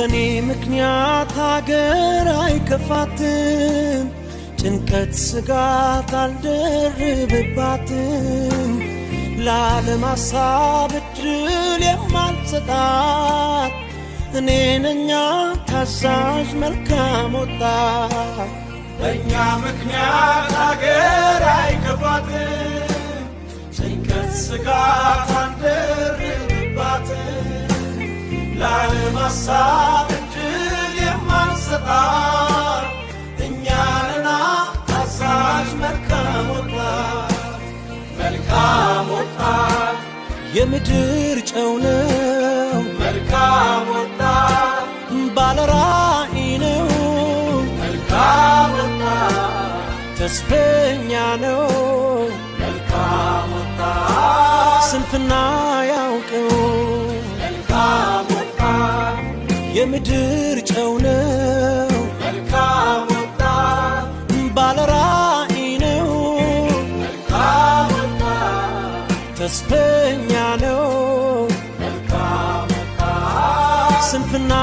በኔ ምክንያት ሀገር አይከፋትም ጭንቀት ስጋት አልደርብባትም ለዓለም ሐሳብ እድል የማልሰጣት እኔ ነኛ ታዛዥ መልካም ወጣት በእኛ ምክንያት ሀገር አይከፋትም ጭንቀት ስጋት አልደርብባትም ለዓለም ሐሳብ እድል የማንሰጣት እኛ ነና ታዛዥ መልካም ወጣት መልካም ወጣት የምድር ጨው ነው መልካም ወጣት ባለራዕይ ነው መልካም ወጣት ተስፈኛ ነው መልካም ወጣት ስንፍና ያውቀው መልካም ወጣት የምድር ጨው ነው መልካም ወጣት ባለራዕይ ነው መልካም ወጣት ተስፈኛ ነው መልካም ወጣት ስንፍና